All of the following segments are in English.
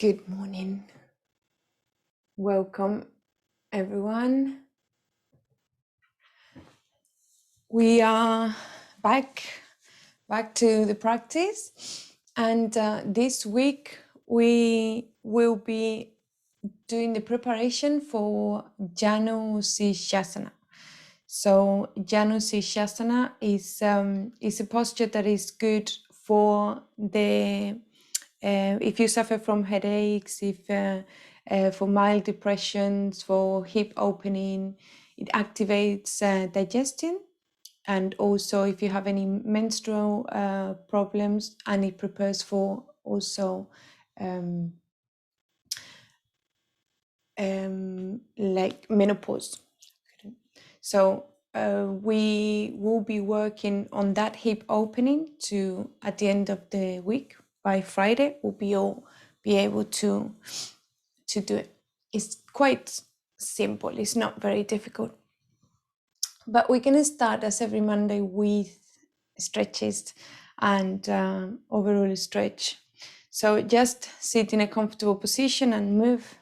Good morning. Welcome, everyone. We are back to the practice, and this week we will be doing the preparation for Janu Sirsasana. So Janu Sirsasana is a posture that is good for the if you suffer from headaches, if for mild depressions, for hip opening, it activates digestion, and also if you have any menstrual problems, and it prepares for also like menopause. So we will be working on that hip opening to at the end of the week. By Friday, we'll be able to do it. It's quite simple. It's not very difficult. But we're going to start as every Monday with stretches and overall stretch. So just sit in a comfortable position and move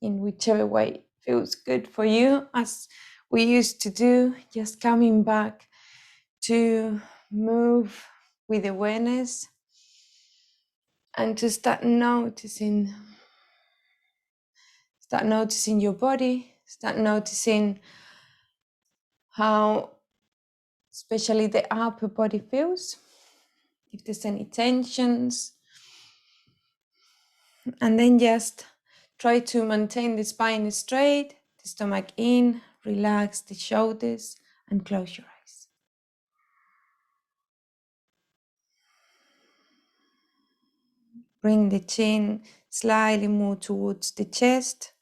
in whichever way feels good for you, as we used to do, just coming back to move with awareness and to start noticing your body, start noticing how especially the upper body feels, if there's any tensions, and then just try to maintain the spine straight, the stomach in, relax the shoulders, and close your eyes. Bring the chin slightly more towards the chest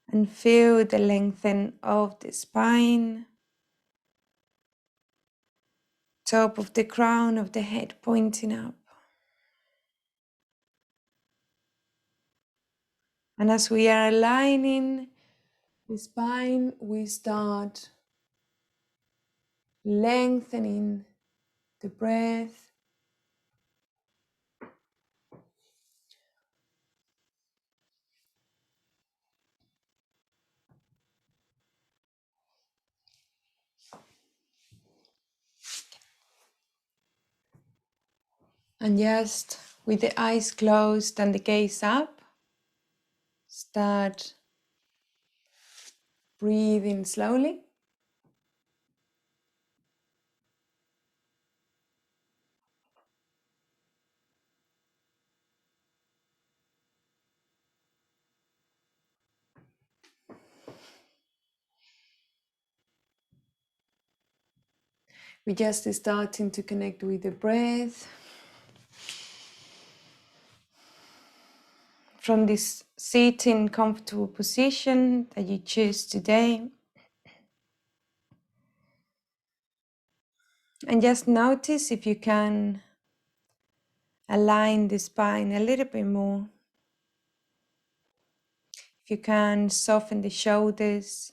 and feel the lengthening of the spine, top of the crown of the head pointing up. And as we are aligning the spine, we start lengthening the breath. And just with the eyes closed and the gaze up, start breathing slowly. We're just starting to connect with the breath from this sitting comfortable position that you choose today. And just notice if you can align the spine a little bit more. If you can soften the shoulders.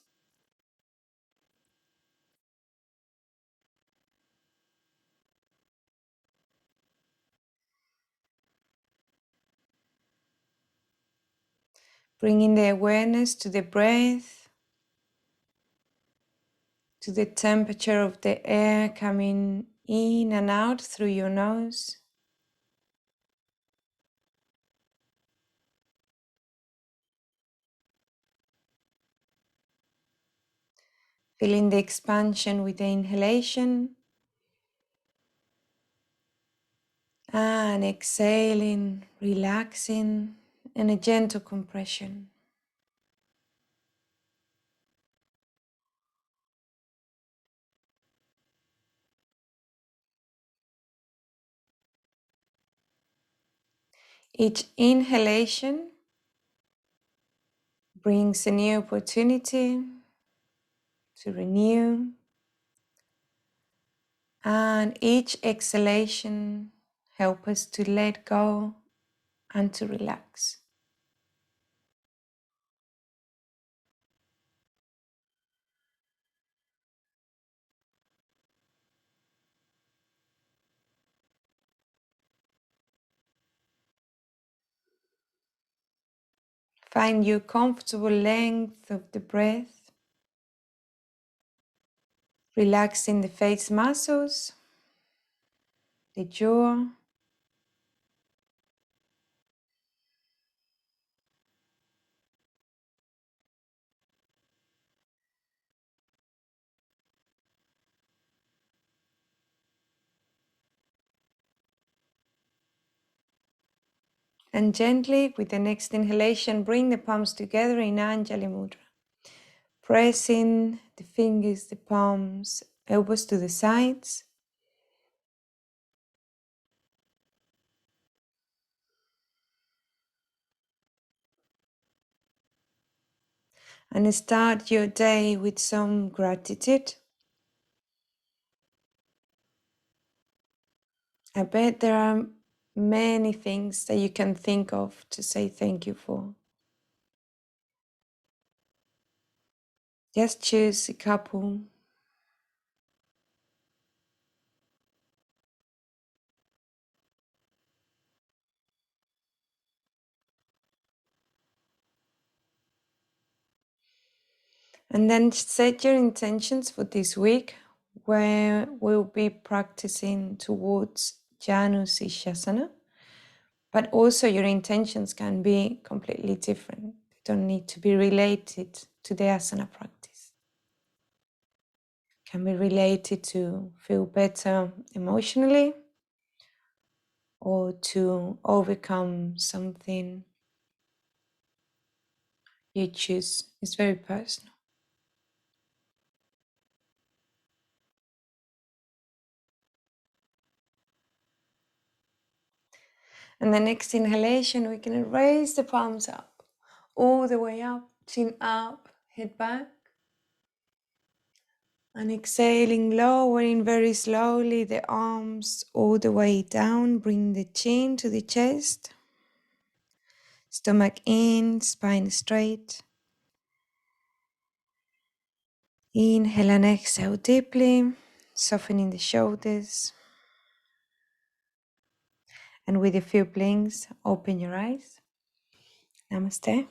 Bringing the awareness to the breath, to the temperature of the air coming in and out through your nose. Feeling the expansion with the inhalation and exhaling, relaxing, and a gentle compression. Each inhalation brings a new opportunity to renew, and each exhalation helps us to let go and to relax. Find your comfortable length of the breath, relaxing the face muscles, the jaw, and gently with the next inhalation, bring the palms together in Anjali Mudra. Pressing the fingers, the palms, elbows to the sides. And start your day with some gratitude. I bet there are many things that you can think of to say thank you for. Just choose a couple. And then set your intentions for this week, where we'll be practicing towards Janu Sirsasana. But also your intentions can be completely different. They don't need to be related to the asana practice. Can be related to feel better emotionally or to overcome something you choose. It's very personal. And the next inhalation, we can raise the palms up, all the way up, chin up, head back. And exhaling, lowering very slowly the arms all the way down. Bring the chin to the chest. Stomach in, spine straight. Inhale and exhale deeply, softening the shoulders. And with a few blinks, open your eyes. Namaste.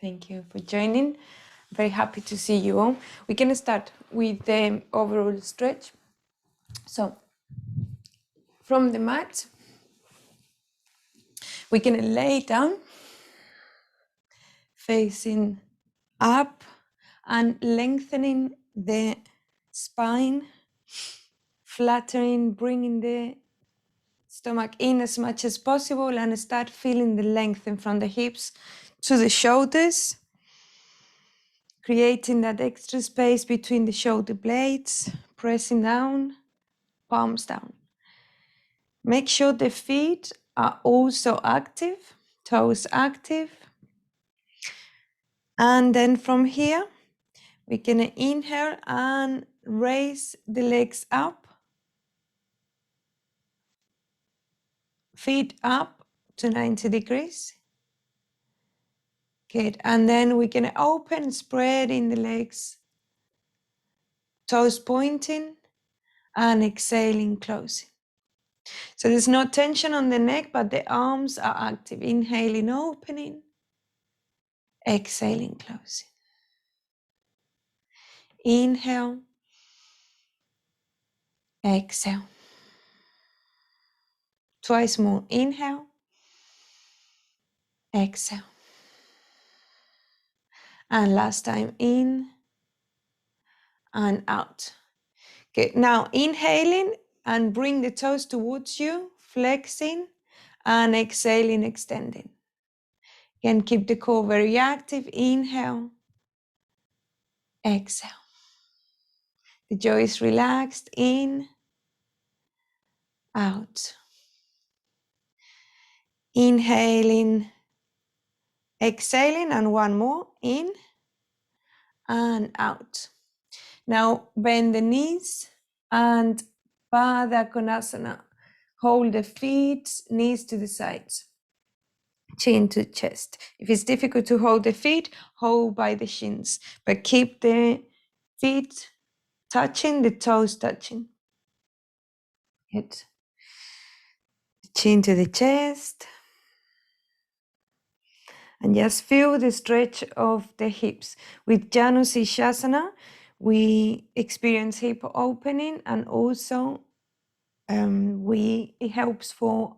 Thank you for joining. Very happy to see you all. We're going to start with the overall stretch. So, from the mat, we're going to lay down, facing up and lengthening the spine, flattering, bringing the stomach in as much as possible, and start feeling the length from the hips to the shoulders, creating that extra space between the shoulder blades, pressing down, palms down. Make sure the feet are also active, toes active. And then from here, we're gonna inhale and raise the legs up, feet up to 90 degrees. Good, and then we're gonna open, spreading the legs, toes pointing, and exhaling, closing. So there's no tension on the neck, but the arms are active. Inhaling, opening, exhaling, closing. Inhale, exhale. Twice more. Inhale, exhale. And last time, in and out. Good. Now inhaling and bring the toes towards you, flexing, and exhaling, extending. Again, keep the core very active. Inhale, exhale. The jaw is relaxed. In, out. Inhaling, exhaling, and one more. In and out. Now bend the knees and Pada Konasana. Hold the feet, knees to the sides, chin to chest. If it's difficult to hold the feet, hold by the shins, but keep the feet touching, the toes touching. Good. Chin to the chest. And just feel the stretch of the hips. With Janu Sirsasana, we experience hip opening, and also it helps for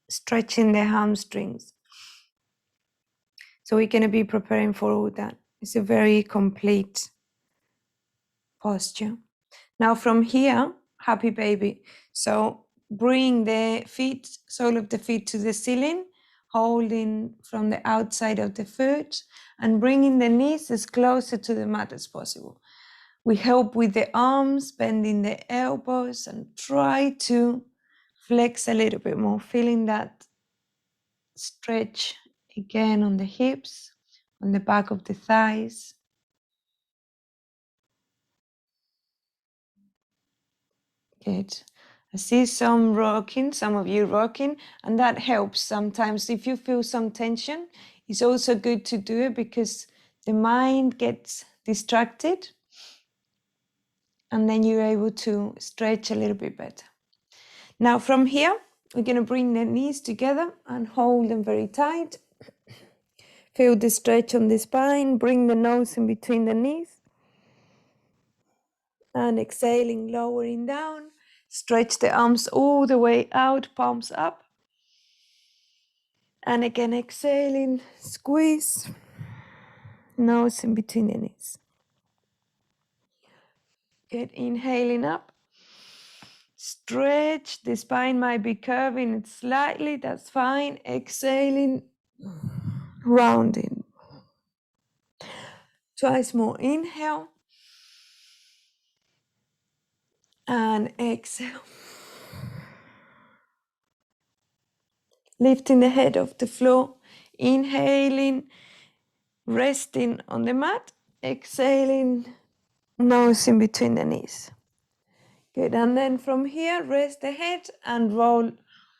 stretching the hamstrings. So we're going to be preparing for all that. It's a very complete posture. Now from here, happy baby. So bring the feet, sole of the feet to the ceiling, holding from the outside of the foot, and bringing the knees as closer to the mat as possible. We help with the arms, bending the elbows, and try to flex a little bit more, feeling that stretch again on the hips, on the back of the thighs. Good. I see some rocking, some of you rocking, and that helps sometimes. If you feel some tension, it's also good to do it because the mind gets distracted and then you're able to stretch a little bit better. Now from here, we're going to bring the knees together and hold them very tight. Feel the stretch on the spine, bring the nose in between the knees. And exhaling, lowering down. Stretch the arms all the way out, palms up. And again, exhaling, squeeze. Nose in between the knees. Good, inhaling up. Stretch, the spine might be curving it slightly, that's fine. Exhaling, rounding. Twice more, inhale. And exhale. Lifting the head off the floor, inhaling, resting on the mat, exhaling, nose in between the knees. Good, and then from here, rest the head and roll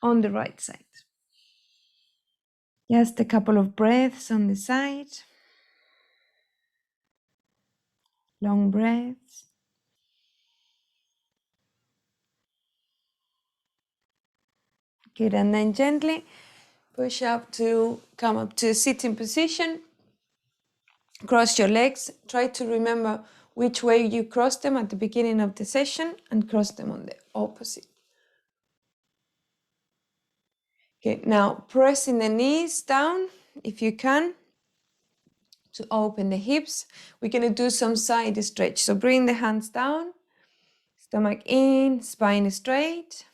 on the right side. Just a couple of breaths on the side. Long breaths. Good, and then gently push up to come up to a sitting position. Cross your legs. Try to remember which way you cross them at the beginning of the session and cross them on the opposite. Okay, now pressing the knees down if you can to open the hips. We're going to do some side stretch. So bring the hands down, stomach in, spine straight.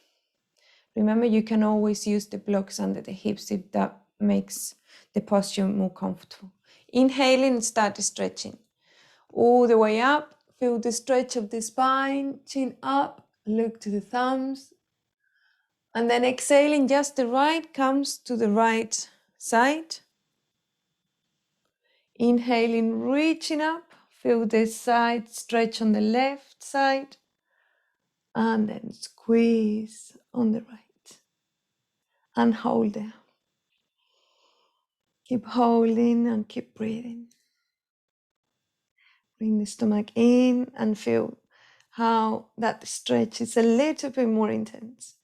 Remember, you can always use the blocks under the hips if that makes the posture more comfortable. Inhaling, start stretching. All the way up, feel the stretch of the spine, chin up, look to the thumbs. And then exhaling, just the right comes to the right side. Inhaling, reaching up, feel the side stretch on the left side. And then squeeze on the right. And hold there. Keep holding and keep breathing. Bring the stomach in and feel how that stretch is a little bit more intense.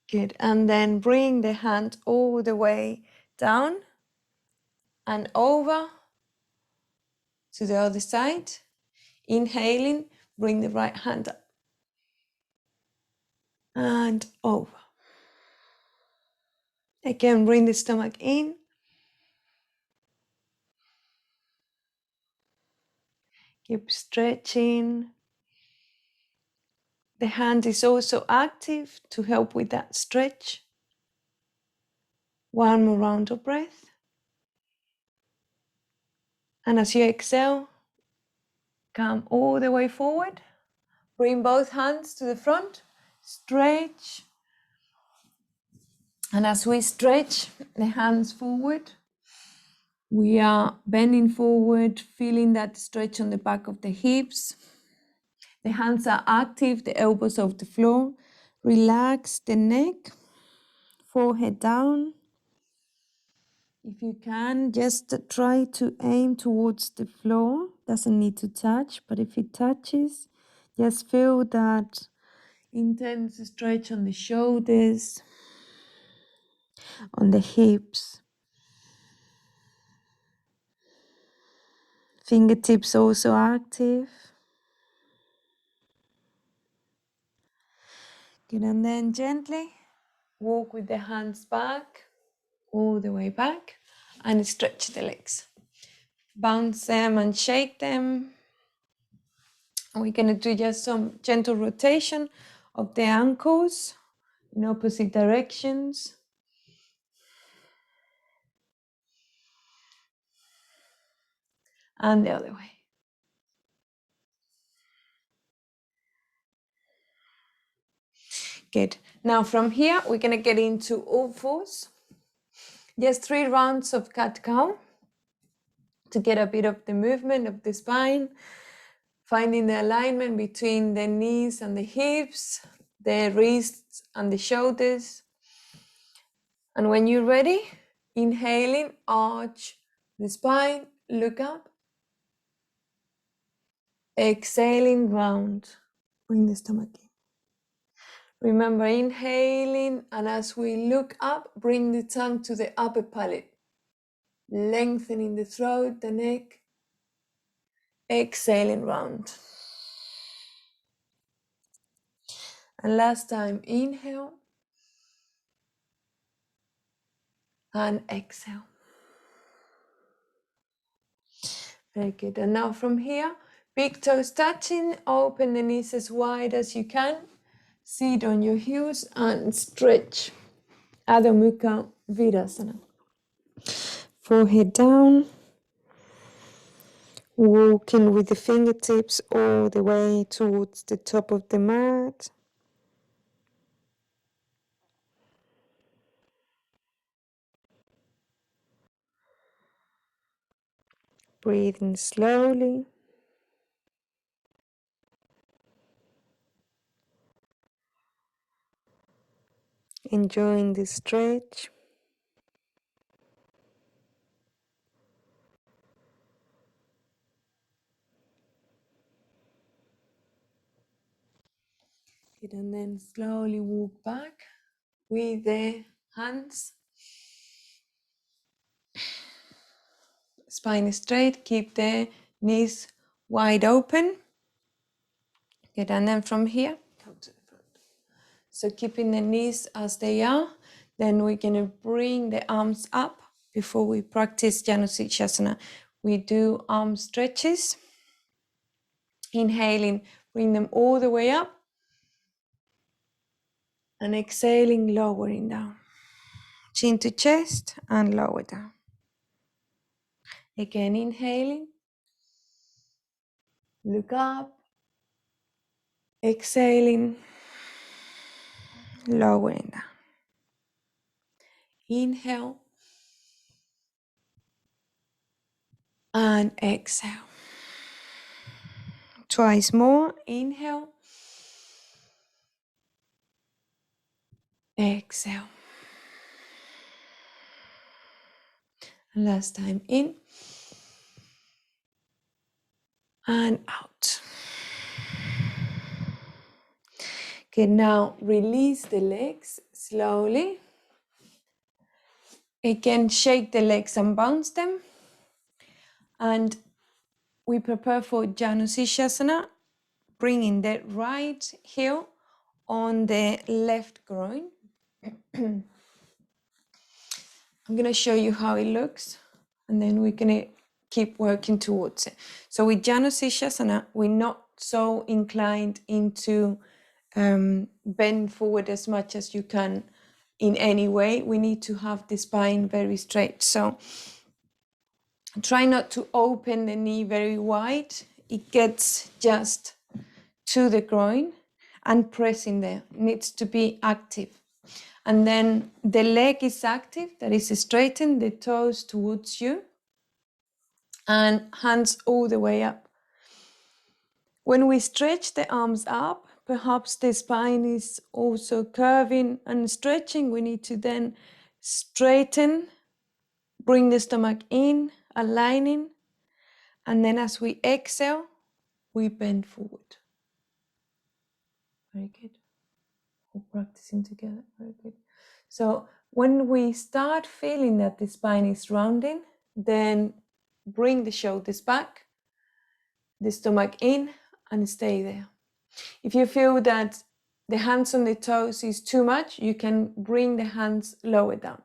Good, and then bring the hand all the way down and over to the other side. Inhaling, bring the right hand up and over. Again, bring the stomach in. Keep stretching. The hand is also active to help with that stretch. One more round of breath. And as you exhale, come all the way forward. Bring both hands to the front. Stretch. And as we stretch the hands forward, we are bending forward, feeling that stretch on the back of the hips. The hands are active, the elbows off the floor. Relax the neck, forehead down. If you can, just try to aim towards the floor. Doesn't need to touch, but if it touches, just feel that intense stretch on the shoulders. on the hips. Fingertips also active. Good, and then gently walk with the hands back, all the way back, and stretch the legs. Bounce them and shake them. And we're gonna do just some gentle rotation of the ankles in opposite directions. And the other way. Good. Now from here, we're gonna get into all fours. Just 3 rounds of cat-cow to get a bit of the movement of the spine, finding the alignment between the knees and the hips, the wrists and the shoulders. And when you're ready, inhaling, arch the spine, look up. Exhaling, round, bring the stomach in. Remember, inhaling, and as we look up, bring the tongue to the upper palate, lengthening the throat, the neck. Exhaling, round. And last time, inhale and exhale. Very good. And now from here, big toes touching, open the knees as wide as you can. Sit on your heels and stretch. Adho Mukha Virasana. Forehead down. Walking with the fingertips all the way towards the top of the mat. Breathing slowly. Enjoying the stretch. Good, and then slowly walk back with the hands. Spine straight, keep the knees wide open. Good, and then from here, come to the front. So keeping the knees as they are, then we're gonna bring the arms up before we practice Janu Sirsasana. We do arm stretches. Inhaling, bring them all the way up. And exhaling, lowering down. Chin to chest and lower down. Again, inhaling. Look up. Exhaling, lowering down. Inhale. And exhale. Twice more. Inhale. Exhale. And last time in. And out. Okay, now release the legs slowly. Again, shake the legs and bounce them. And we prepare for Janu Sirsasana, bringing the right heel on the left groin. I'm going to show you how it looks, and then we're going to keep working towards it. So with Janu Sirsasana, we're not so inclined into bend forward as much as you can in any way. We need to have the spine very straight. So try not to open the knee very wide. It gets just to the groin and pressing there. It needs to be active. And then the leg is active, that is straighten the toes towards you and hands all the way up. When we stretch the arms up, perhaps the spine is also curving and stretching. We need to then straighten, bring the stomach in, aligning, and then as we exhale, we bend forward. Very good. We're practicing together. Very good. So when we start feeling that the spine is rounding, then bring the shoulders back, the stomach in, and stay there. If you feel that the hands on the toes is too much, you can bring the hands lower down.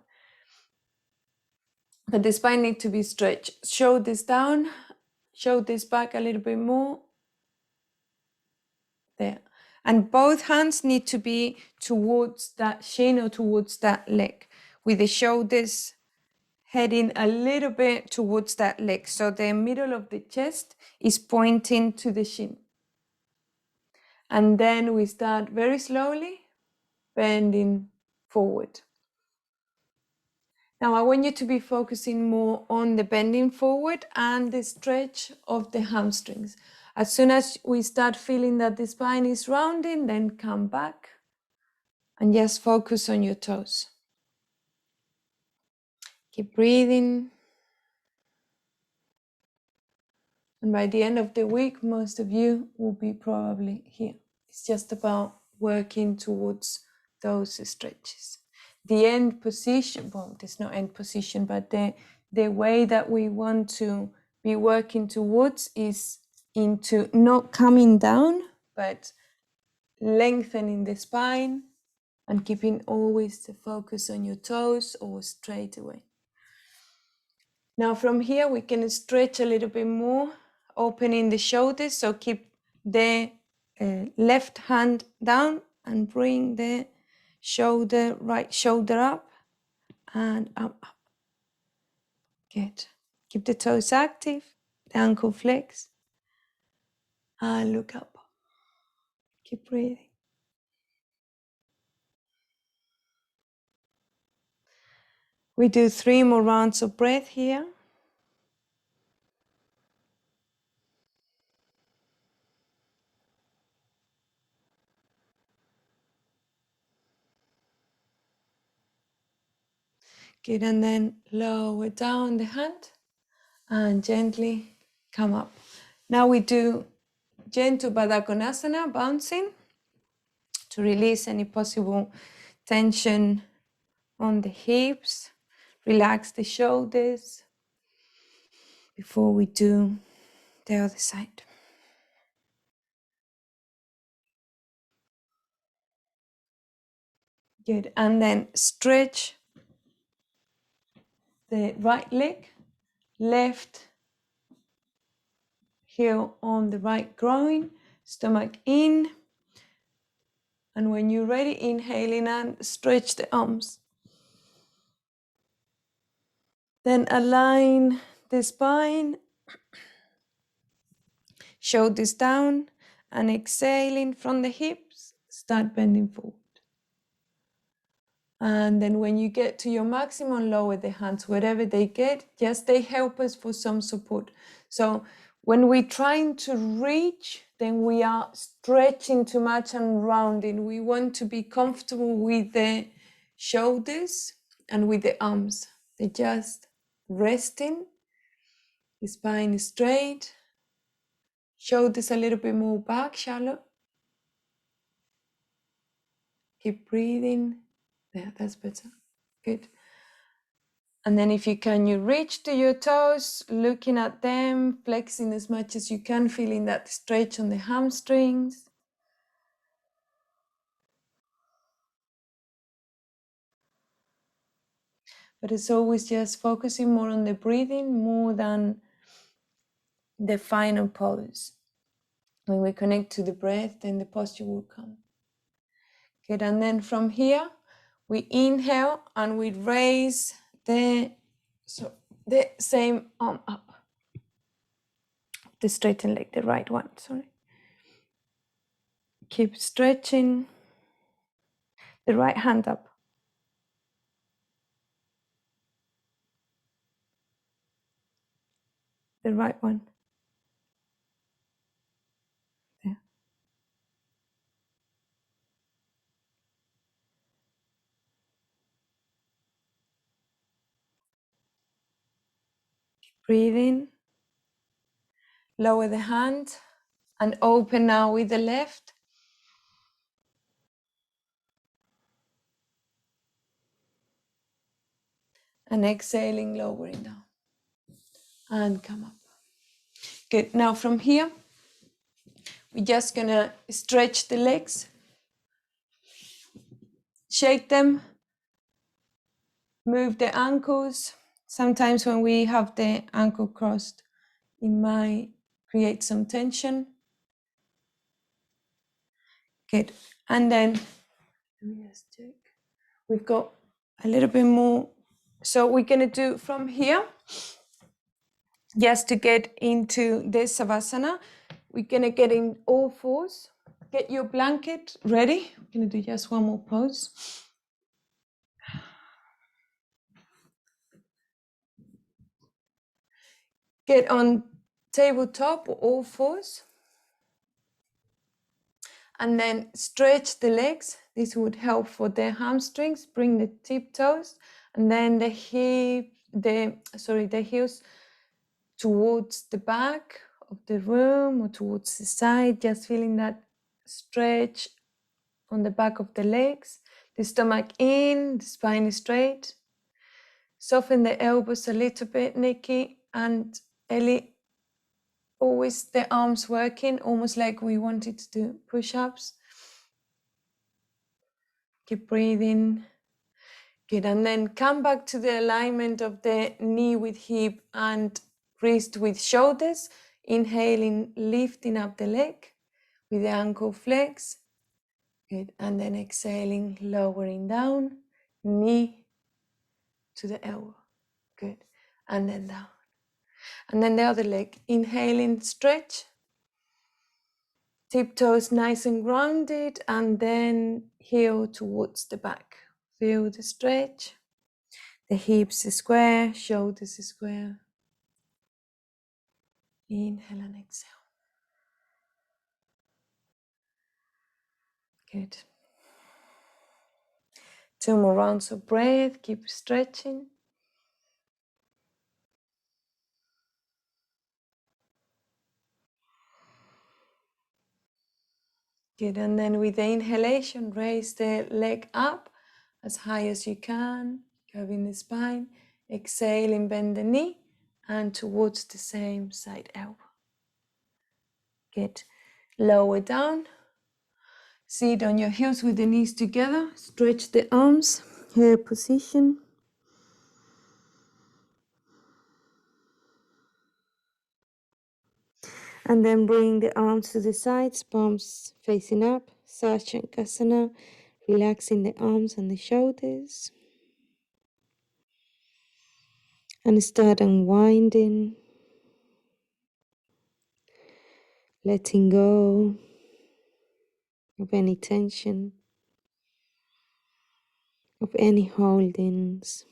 But the spine needs to be stretched. Shoulders down, shoulders back a little bit more. There. And both hands need to be towards that shin or towards that leg, with the shoulders heading a little bit towards that leg. So the middle of the chest is pointing to the shin. And then we start very slowly bending forward. Now I want you to be focusing more on the bending forward and the stretch of the hamstrings. As soon as we start feeling that the spine is rounding, then come back and just focus on your toes. Keep breathing. And by the end of the week, most of you will be probably here. It's just about working towards those stretches. The end position, well, there's no end position, but the way that we want to be working towards is into not coming down, but lengthening the spine and keeping always the focus on your toes or straight away. Now from here, we can stretch a little bit more, opening the shoulders. So keep the left hand down and bring the shoulder, right shoulder up and up, up. Good. Keep the toes active, the ankle flex, and look up. Keep breathing. We do 3 more rounds of breath here. Good, and then lower down the hand and gently come up. Now we do gentle Baddha Konasana, bouncing, to release any possible tension on the hips. Relax the shoulders before we do the other side. Good, and then stretch the right leg, left heel on the right groin, stomach in. And when you're ready, inhaling and stretch the arms. Then align the spine, shoulders down, and exhaling from the hips, start bending forward. And then when you get to your maximum, lower the hands, wherever they get, just they help us for some support. So when we're trying to reach, then we are stretching too much and rounding. We want to be comfortable with the shoulders and with the arms. They're just resting, the spine is straight, shoulders a little bit more back, shallow. Keep breathing. Yeah, that's better. Good. And then if you can, you reach to your toes, looking at them, flexing as much as you can, feeling that stretch on the hamstrings. But it's always just focusing more on the breathing more than the final pose. When we connect to the breath, then the posture will come. Good, and then from here, we inhale and we raise the same arm up. The straightened leg, the right one, sorry. Keep stretching. The right hand up. The right one. There. Breathe in. Lower the hand and open now with the left. And exhaling, lowering down. And come up. Good. Now from here, we're just gonna stretch the legs, shake them, move the ankles. Sometimes when we have the ankle crossed, it might create some tension. Good. And then, let me just check. We've got a little bit more. So we're gonna do from here, just to get into this Savasana. We're gonna get in all fours. Get your blanket ready. We're gonna do just one more pose. Get on tabletop or all fours. And then stretch the legs. This would help for the hamstrings. Bring the tip toes and then the heels towards the back of the room or towards the side. Just feeling that stretch on the back of the legs. The stomach in, the spine is straight. Soften the elbows a little bit, Nikki and Ellie. Always the arms working, almost like we wanted to do push-ups. Keep breathing. Good, and then come back to the alignment of the knee with hip and wrist with shoulders. Inhaling, lifting up the leg with the ankle flex. Good, and then exhaling, lowering down, knee to the elbow. Good, and then down. And then the other leg, inhaling, stretch. Tiptoes nice and grounded, and then heel towards the back. Feel the stretch. The hips are square, shoulders are square. Inhale and exhale. Good. 2 more rounds of breath. Keep stretching. Good. And then with the inhalation, raise the leg up as high as you can, curving the spine. Exhaling, bend the knee and towards the same side elbow. Good. Lower down. Sit on your heels with the knees together. Stretch the arms. Hair position. And then bring the arms to the sides, palms facing up. Sirsasana. Relaxing the arms and the shoulders. And start unwinding. Letting go of any tension, of any holdings.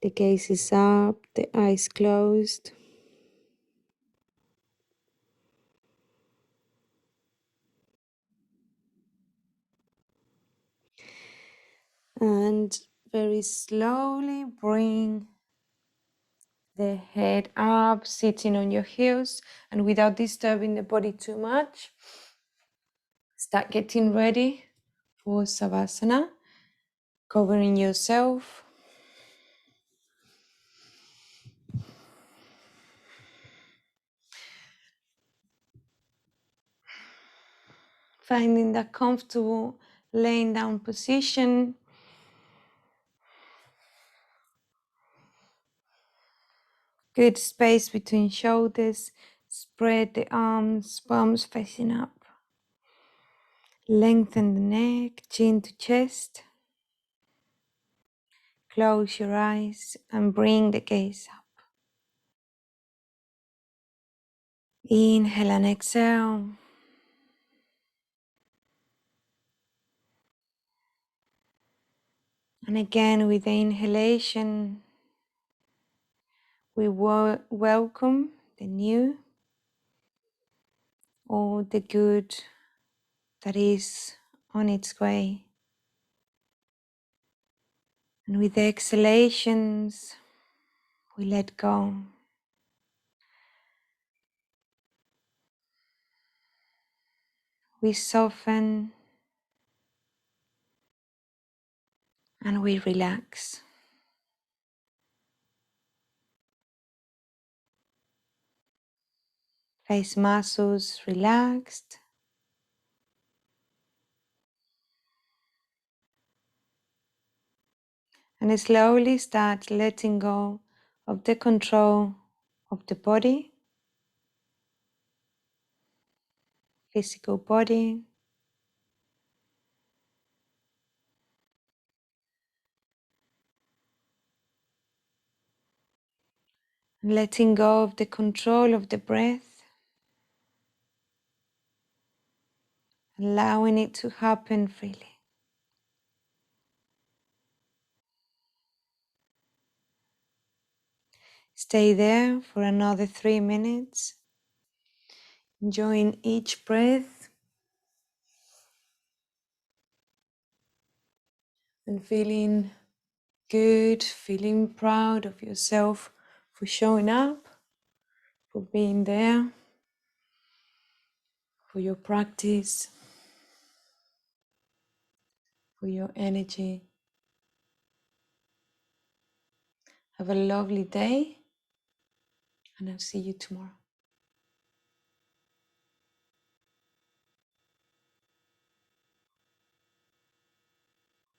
The gaze is up, the eyes closed. And very slowly bring the head up, sitting on your heels, and without disturbing the body too much, start getting ready for Savasana, covering yourself. Finding that comfortable laying down position. Good space between shoulders. Spread the arms, palms facing up. Lengthen the neck, chin to chest. Close your eyes and bring the gaze up. Inhale and exhale. And again with the inhalation, we welcome the new or the good that is on its way. And with the exhalations, we let go. We soften and we relax. Face muscles relaxed. And slowly start letting go of the control of the body, physical body. And letting go of the control of the breath, allowing it to happen freely. Stay there for another 3 minutes, enjoying each breath and feeling good, feeling proud of yourself for showing up, for being there, for your practice, for your energy. Have a lovely day, and I'll see you tomorrow.